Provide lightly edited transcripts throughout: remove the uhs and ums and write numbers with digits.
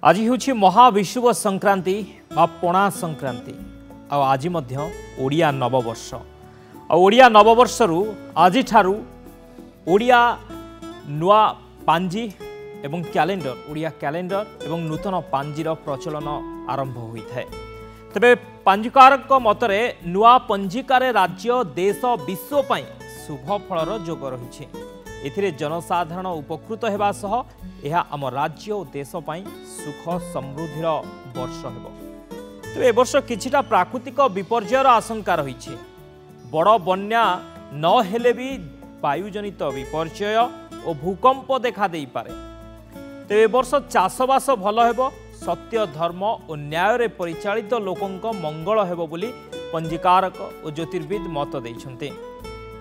आज हूँ महाविषुव संक्रांति बा पणा संक्रांति आज ओडिया नववर्ष ओडिया नववर्ष आज ओडिया नुआ पांजी एवं कैलेंडर ओडिया कैलेंडर एवं नूतन पांजीर प्रचलन आरंभ होता है। तेबे पंजीकार मतरे नुआ पंजिकार राज्य देश विश्व पई शुभ फलर जोग रही एथिरे जनसाधारण उपकृत हेबा सह यह आम राज्य और देश पई सुख समृद्धिर वर्ष हेबो। तेबे ए वर्ष किछिटा प्राकृतिक विपर्ययर आशंका रही बड़ बन्या न हेले भी वायुजनित विपर्यय और भूकंप देखा दे पारे। तेबे ए वर्ष चाषबास भल हेबो सत्य धर्म और न्याय परिचालित लोकंक मंगल हेबो बोली पंजीकारक और ज्योतिर्विद मत देइछन्ते।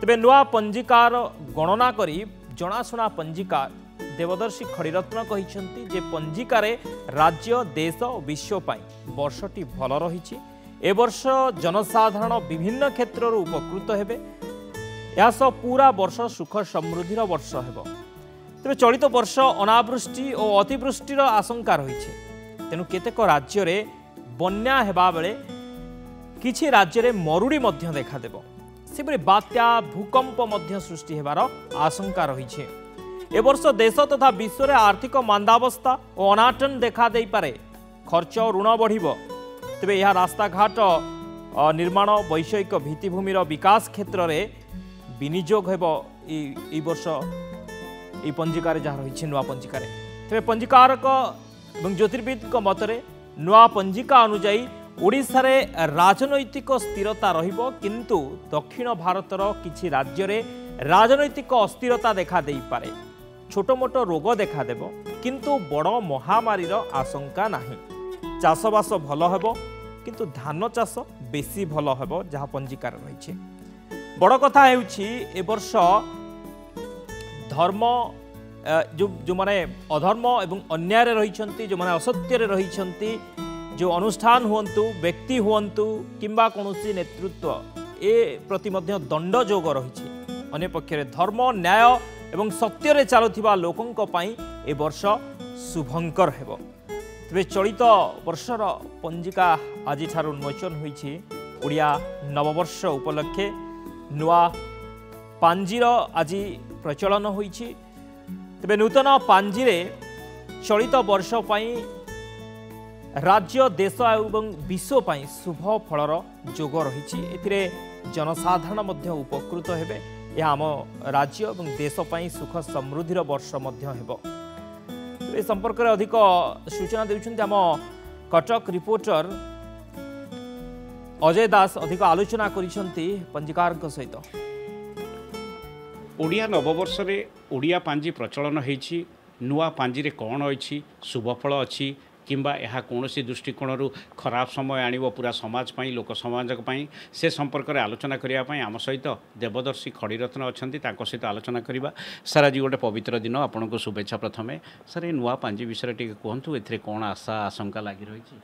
तेबे नुआ पंजीकार गणना करी जनाशुना पंजीकार देवदर्शी खड़ीरत्न कहिछन्ति जे पंजिकारे राज्य देश और विश्व पाई वर्षटी भल रही ए वर्ष जनसाधारण विभिन्न क्षेत्र उपकृत हेबे यास पूरा वर्ष सुख समृद्धिर वर्ष हेबो। तेबे चलित वर्ष अनावृष्टि और अतिवृष्टिर आशंका रही तेणु केतेक राज्य रे बन्या हेबा बेले किछि राज्य रे मरुड़ी मध्य देखा देबो सेपरि बात्या भूकंप मध्य सृष्टि हेबार आशंका रही ए वर्ष देश तथा विश्व रे आर्थिक मांदावस्था और अनाटन देखा दे पारे खर्च ऋण बढ़िबो। तेबे यह रास्ताघाट निर्माण वैषयिक भित्तिभूमिर विकास क्षेत्र में विनियोग हेबो ई वर्ष ई पंजिकार जहाँ रही नुआ पंजिकार। तेबे पंजिकारक एवं ज्योतिर्विद मतरे नुआ पंजिका अनुजाई ओडिशा रे राजनैतिक स्थिरता रहिबो किंतु दक्षिण भारतर किछि राज्य रे राजनैतिक अस्थिरता देखा दे पारे छोट मोट रोग देखा देबो किंतु बड़ महामारीर आशंका नाही। चाषबास भल हेबो किंतु धान चाष बेसी भल हेबो जहाँ पंजिकार रही। बड़ कथा हेउछि ए वर्ष धर्म जो माने अधर्म एवं अन्याय रही जो माने असत्य रही जो अनुष्ठान हुंतु व्यक्ति हुंतु किंबा कौनसी नेतृत्व ए प्रति मध्य दंड जोग रही अन्य पक्षरे धर्म न्याय एवं सत्य रे चलुथिबा लोकंक पई ए वर्ष शुभंकर हेबो। तेबे चलित वर्षर पंजिका आज उन्मोचन होईछि ओडिया नववर्ष उपलक्षे नुआ पांजीर आज प्रचलन होईछि। तेबे नूतन पांजीरे चलित वर्ष पई राज्य देश एवं विश्व पई शुभ फलर जोग रही एथिरे जनसाधारण मध्य उपकृत हेबे यह आम राज्य और देश पई सुख समृद्धिर वर्ष मध्य हेबो। ए संपर्क में अधिक सूचना देउछन्ति आम कटक रिपोर्टर अजय दास अधिक आलोचना करिसन्ति पंजिकार सहित। ओडिया नववर्ष रे ओडिया पांजी प्रचलन होईछि नुआ पांजी रे कौन अछि शुभफल अछि किंबा यह कौन दृष्टिकोण खराब समय आणव पूरा समाज पाई लोक समाज पाई से संपर्क में आलोचना करने आम सहित देवदर्शी खड़ीरत्न अच्छा सहित आलोचना करवा। सर आज गोटे पवित्र दिन आपन को शुभेच्छा। प्रथमे सर ये नुआ पांजी विषय टी कहतु ए कौन आशा आशंका लगी रही।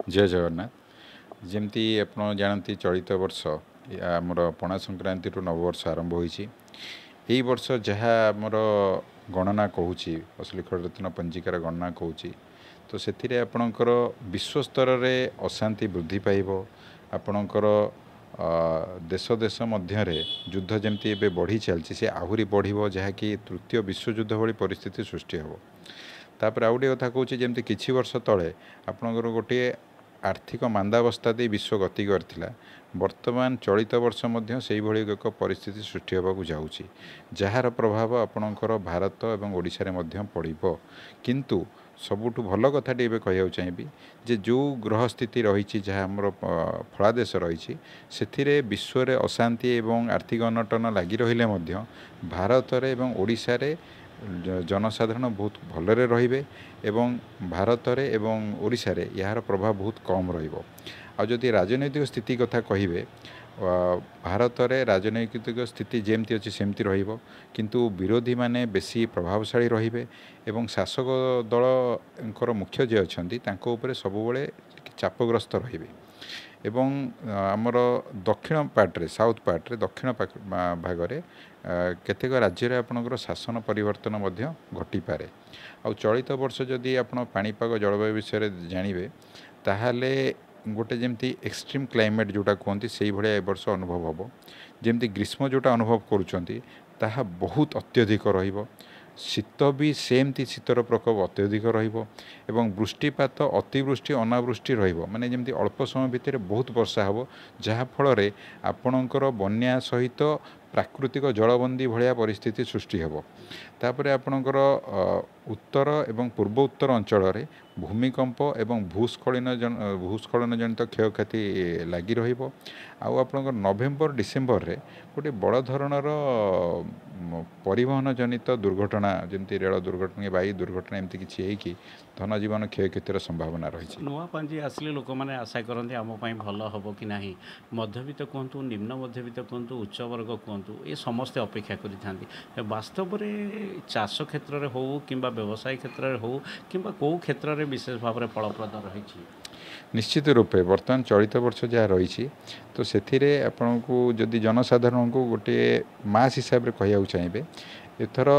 जय जगन्नाथ। जमती आप जानती चलित वर्ष आमर पणा संक्रांति नववर्ष आरंभ होई वर्ष जहाँ आमर गणना कहूँ असली खड़ीरत्न पंजिकार गणना कहूँ तो से आपणकर विश्व स्तर में अशांति वृद्धि पाइब आपणकर देश देश मध्य युद्ध जमती एवं बढ़ी चलती से आहरी बढ़ जहाँकि तृतीय विश्वयुद्ध भली परिस्थिति सृष्टि हो। तापर आउ गोटे कथा कहूँ जमती किछि वर्ष तले आपणकर गोटे आर्थिक मांदावस्था दे विश्व गति करथिला वर्तमान चलित वर्ष मध्य से भली एक परिस्थिति सृष्टि होबाकू जाउछि जार प्रभाव आपणकर भारत एवं ओडिशा रे मध्य पड़िबो। किंतु सबुठु भल कथाटी एवं कहूँ चाहिए जे जो ग्रह स्थिति रही जहाँ आमर फलादेश रही से विश्व रे अशांति एवं आर्थिक अनटन लगी रही भारत रे एवं ओडिशा रे जनसाधारण बहुत भलरे रहिबे एवं भारत रे एवं ओडिशा रे यार प्रभाव बहुत कम रहिबो। आ जदि राजनैतिक स्थिति कथा कहिबे भारत रे राजनैतिक स्थिति जेमती अच्छी सेमती रहिबो किंतु विरोधी माने बेसी प्रभावशाली रहिबे एवं शासक दल मुख्य जे अछंती तांको उपरे सबुबले चापग्रस्त रहिबे। एवं आमर दक्षिण पार्टे साउथ पार्टे दक्षिण भागरे केतेक राज्य आपणकर शासन परिवर्तन घटी पारे। आ चलित वर्ष जदि आपण पाणीपाग जलवायु विषय जानवे ताहले गोटे जमती एक्सट्रीम क्लाइमेट जोटा कहते से भाया ए वर्ष अनुभव हम जमती ग्रीष्म जोटा अनुभव करुँचा बहुत अत्यधिक रहिबो। शीत भी सेमती शीतर प्रकोप अत्यधिक रहिबो एवं वृष्टिपात अतिवृष्टि अनावृष्टि रहिबो माने जमती अल्प समय भितर बहुत वर्षा हबो जहा फल रे आपणकर बन्या सहित प्राकृतिक जलबंदी भलिया परिस्थिति सृष्टि हेबो। तापरे आपणकर उत्तर एवं पूर्व उत्तर अंचल रे भूमिकंप एवं भूस्खलन जनित क्षयक्षति लगी रहिबो। आउ आपणकर नवेम्बर डिसेम्बर रे गोटे बड़ धरणर परिवहन जनित दुर्घटना जमती रेल दुर्घटना वायु दुर्घटना एमती किछि हेकि धनजीवन क्षयक्षतिर संभावना रही। नुआ पांजी आसले लोक मैंने आशा करते आम भल हम कि ना मध्यवित्त कहतु निम्न मध्यवित्त कहतु उच्च वर्ग कहतु ये समस्ते अपेक्षा करें वास्तव में चाष क्षेत्र में हो कि व्यवसाय क्षेत्र में हो कि कौ क्षेत्र में विशेष भाव में फलप्रद रही। निश्चित रूपे बर्तमान चलित वर्ष जहाँ रही तो से आपन को जदि जनसाधारण को गोटे मास हिसाब से कहूँ चाहिए एथर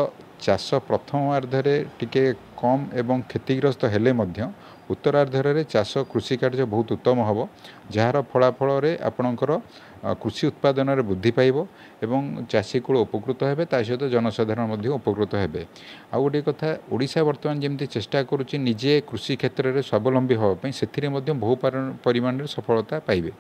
चाष प्रथम अर्धरे टिके कम एवं क्षतिग्रस्त हेले मध्य उत्तरार्धरे चाष कृषि कार्य बहुत उत्तम हम जार फलाफल आपणकर कृषि उत्पादन में वृद्धि पाइब एवं चाषी कूल उपकृत हेबे ता सहित जनसाधारण मध्य उपकृत हेबे। आ गोटे कथा ओडिशा वर्तमान जमती चेष्टा करुच्ची निजे कृषि क्षेत्र में स्वावलंबी होगापी से बहु परिमाण सफलता पाइबे।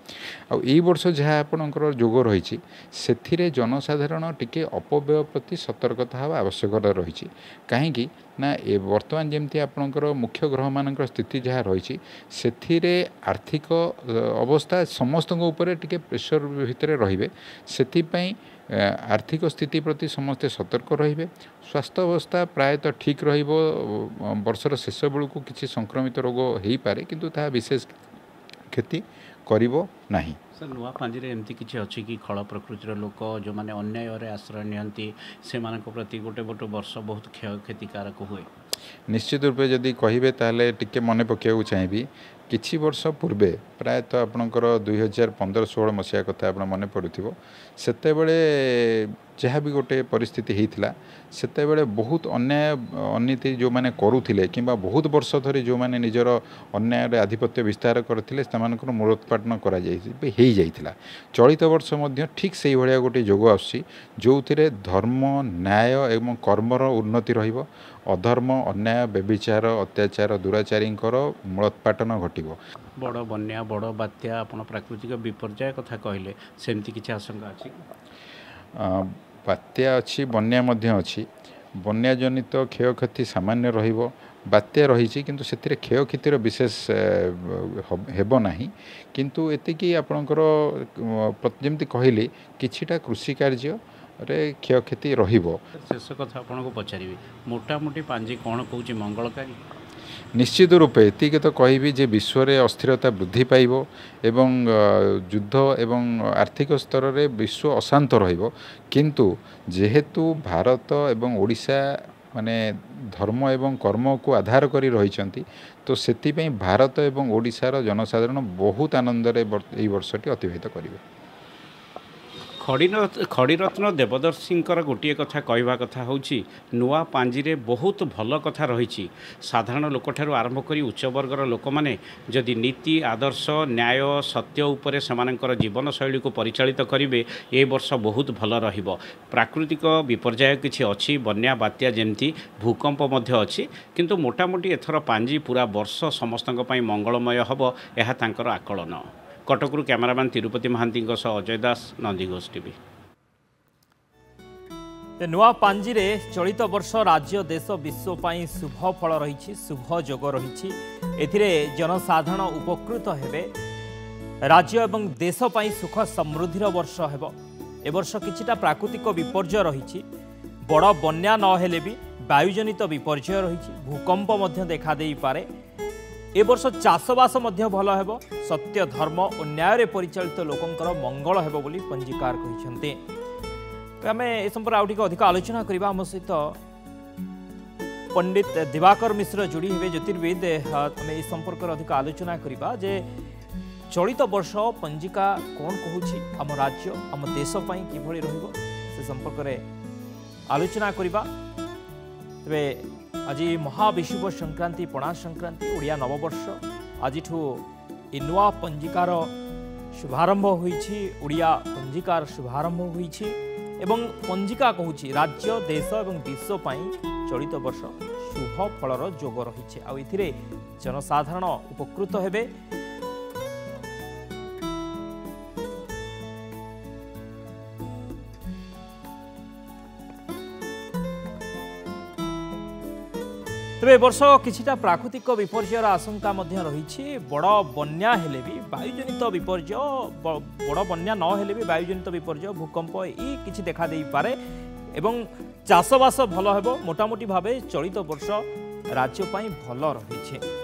आई वर्ष जहाँ आपणकर जोग रही से जनसाधारण टिके अपव्यय प्रति सतर्कता हवा आवश्यकता रही कहीं ना ए वर्तमान जमती आपणकर मुख्य ग्रह मान स्थिति जहाँ रही से आर्थिक अवस्था समस्त ऊपर टिके प्रेशर भितर रहिबे सेथिपई आर्थिक स्थिति प्रति समस्ते सतर्क रहिबे। स्वास्थ्य अवस्था प्रायतः ठीक रहिबो वर्षर शेष बेलू किसी संक्रमित रोग हो पारे किंतु ता विशेष क्षति करिबो नाही। सर नुआ पांजी एमती किसी अच्छी कि खल प्रकृतिर लोक जो मैंने अन्याय आश्रय नियंती से प्रति गोटे गोटे वर्ष बहुत क्षतिकारक हुए। निश्चित रूपे जदि कहिबे ताले टिके मने पकेउ चाहिबी किछि वर्ष पूर्वे प्रायतः आपणकर 2015-16 मसीहा कथा आप मन पड़ुथिबो सेते बेले जहाँ भी गोटे परिस्थिति होता सेते बेले बहुत अन्याय अनीति जो माने करुथिले किंबा बहुत वर्ष धरी जो माने निजर अन्याय आधिपत्य विस्तार करथिले सेमानकर मूलोत्पाटन करा जाई जाइथिला। चलित वर्ष मध्य ठीक से भाया गोटे जोग आसी जो थिरे धर्म न्याय एवं कर्मर उन्नति रहिबो अधर्म अन्याय व्यभिचार अत्याचार दुराचारींकर मूलोत्पाटन घटिबो। बड़ बन्या बड़ बात्या आपण प्राकृतिक विपर्यय कथा कहले सेमती किछि आशंका अछि। बात्या अच्छी बन्या मध्य अच्छी बन्या जनित क्षयक्षति सामान्य रहिबो बात्या रही किंतु से क्षयक्षतिर विशेष हेब नाही किंतु एतिकी आपणकर जमती कहली किछिटा कृषि कार्य रे क्षयक्षति रहिबो। शेष कथा आपन को पचारि मोटामोटी पांजी कौन कहूँ मंगलकारी निश्चित रूपे एतिके तो कहबी जे विश्व में अस्थिरता वृद्धि पाइब एवं युद्ध एवं आर्थिक स्तर में विश्व अशांत रहिबो किंतु जेहेतु भारत एवं ओडिशा माने धर्म एवं कर्म को आधार करी रहिचंती तो सेतिपई भारत एवं ओडिशार जनसाधारण बहुत आनंद रे एई वर्षटी अतिबाहित करिवे। खड़ीरत्न देवदर्शींकर गोटे कथा कहवा कथा होची नुआ पांजी रे बहुत भल कथा रही साधारण लोक ठारू आरंभ करी उच्च वर्गर लोक माने जदि नीति आदर्श न्याय सत्य उपरे सेमानकर जीवन शैली को परिचालित करिवे ए वर्ष बहुत भल रहिबो। प्राकृतिक विपर्यय किछि अछि बन्या बात्या जेमती भूकंप मध्य अछि किंतु मोटामोटी एथर पांजी पूरा वर्ष समस्तक पई मंगलमय हबो एहा तांकर आकलन। कटकरू कैमरामैन तिरुपति महांती अजय दास नंदीघोष टीवी। नुआ पांजी रे चलित वर्ष राज्य देश विश्व पाई शुभ फल रही शुभ जोग रही एथिरे जनसाधारण उपकृत हेबे राज्य एवं देश पाई सुख समृद्धिर वर्ष हेबो। ए वर्ष किछिटा प्राकृतिक विपर्यय रही बड़ बन्या न हेले भी वायुजनित विपर्यय रही भूकंप मध्य देखा देई पारे। ए वर्ष चाषबास मध्य भल हेबो सत्य धर्म और न्याय परिचालित लोकंकर मंगल हेबो बोली पंजीकार कहिसंते। आम ए संपर्क आउ टिके अधिक आलोचना करबा हम सहित पंडित दिवाकर मिश्र जोड़ी हेबे ज्योतिर्विद आम ए संपर्क अधिक आलोचना करबा जे चलित वर्ष पंजिका कौन कहूँ आम राज्य आम देश किभली रहिबो से संपर्क में आलोचना करबा। तबे आज महाविषुव संक्रांति पणा संक्रांति ओडिया नववर्ष आज नुआ पंजिकार शुभारंभ होईछि ओडिया पंजिकार शुभारंभ होईछि एवं पंजिका कहूँ राज्य देश एवं विश्व पई चलित वर्ष शुभ फलर जोग रही आ एथिरे जनसाधारण उपकृत हेबे। तेरे वर्ष किछिटा प्राकृतिक विपर्ययर आशंका मध्य रही बड़ बन्या हेले भी वायुजनित विपर्य बड़ बन्या न हेले भी वायुजनित विपर्य भूकंप ये किछि देखा दे पारे एवं चाषबास भल हेबो मोटामोटी भावे चलित वर्ष राज्य पाई भल रही।